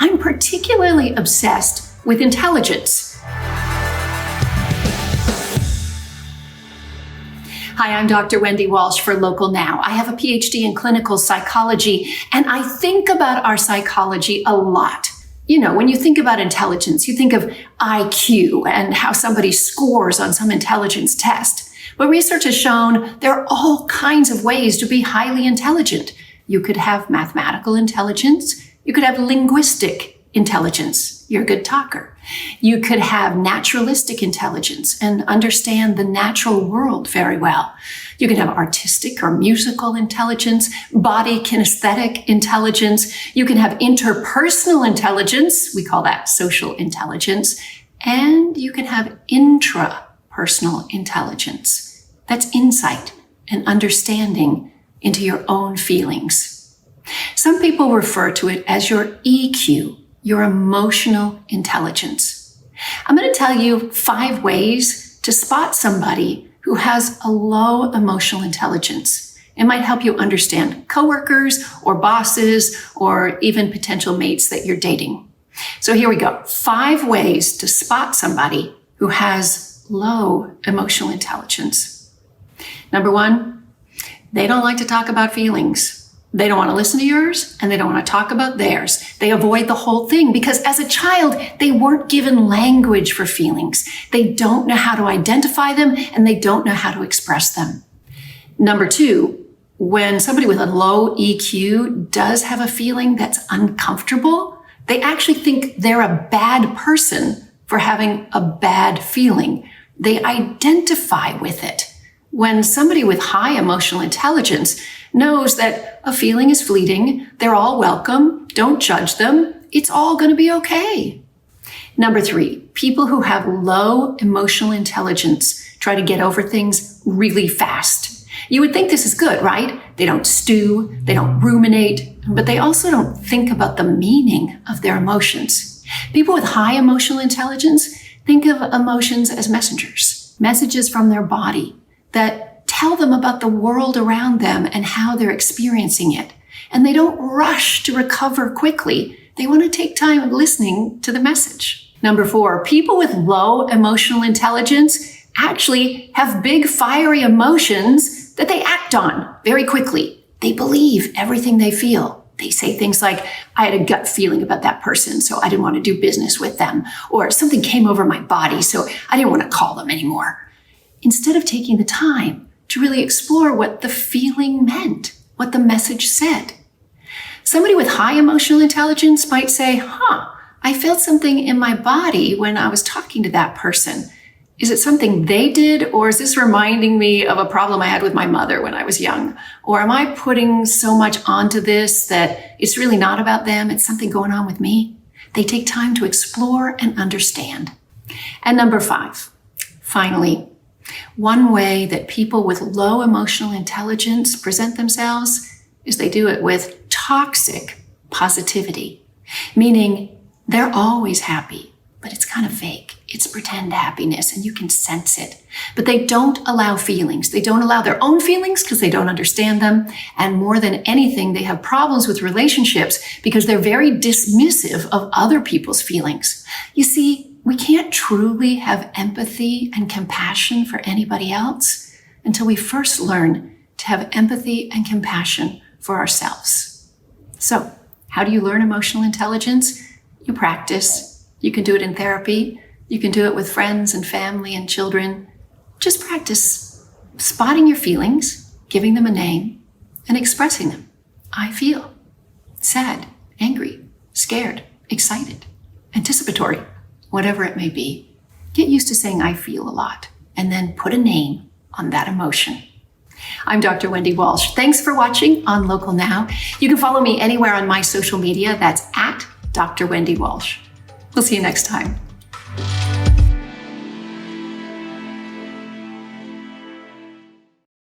I'm particularly obsessed with intelligence. Hi, I'm Dr. Wendy Walsh for Local Now. I have a PhD in clinical psychology, and I think about our psychology a lot. You know, when you think about intelligence, you think of IQ and how somebody scores on some intelligence test. But research has shown there are all kinds of ways to be highly intelligent. You could have mathematical intelligence. You could have linguistic intelligence. You're a good talker. You could have naturalistic intelligence and understand the natural world very well. You can have artistic or musical intelligence, body kinesthetic intelligence. You can have interpersonal intelligence. We call that social intelligence. And you can have intrapersonal intelligence. That's insight and understanding into your own feelings. Some people refer to it as your EQ, your emotional intelligence. I'm going to tell you 5 ways to spot somebody who has a low emotional intelligence. It might help you understand coworkers or bosses or even potential mates that you're dating. So here we go. 5 ways to spot somebody who has low emotional intelligence. Number 1, they don't like to talk about feelings. They don't want to listen to yours, and they don't want to talk about theirs. They avoid the whole thing because as a child, they weren't given language for feelings. They don't know how to identify them, and they don't know how to express them. Number 2, when somebody with a low EQ does have a feeling that's uncomfortable, they actually think they're a bad person for having a bad feeling. They identify with it. When somebody with high emotional intelligence knows that a feeling is fleeting, they're all welcome, don't judge them, it's all going to be okay. Number 3, people who have low emotional intelligence try to get over things really fast. You would think this is good, right? They don't stew, they don't ruminate, but they also don't think about the meaning of their emotions. People with high emotional intelligence think of emotions as messages from their body that tell them about the world around them and how they're experiencing it. And they don't rush to recover quickly. They want to take time listening to the message. Number 4, people with low emotional intelligence actually have big, fiery emotions that they act on very quickly. They believe everything they feel. They say things like, I had a gut feeling about that person, so I didn't want to do business with them. Or something came over my body, so I didn't want to call them anymore. Instead of taking the time to really explore what the feeling meant, what the message said. Somebody with high emotional intelligence might say, I felt something in my body when I was talking to that person. Is it something they did, or is this reminding me of a problem I had with my mother when I was young? Or am I putting so much onto this that it's really not about them, it's something going on with me? They take time to explore and understand. And number 5, finally, one way that people with low emotional intelligence present themselves is they do it with toxic positivity, meaning they're always happy, but it's kind of fake. It's pretend happiness, and you can sense it. But they don't allow feelings. They don't allow their own feelings because they don't understand them. And more than anything, they have problems with relationships because they're very dismissive of other people's feelings. You see, we can't truly have empathy and compassion for anybody else until we first learn to have empathy and compassion for ourselves. So, how do you learn emotional intelligence? You practice. You can do it in therapy. You can do it with friends and family and children. Just practice spotting your feelings, giving them a name, and expressing them. I feel sad, angry, scared, excited, anticipatory. Whatever it may be. Get used to saying I feel a lot, and then put a name on that emotion. I'm Dr. Wendy Walsh. Thanks for watching on Local Now. You can follow me anywhere on my social media. That's at Dr. Wendy Walsh. We'll see you next time.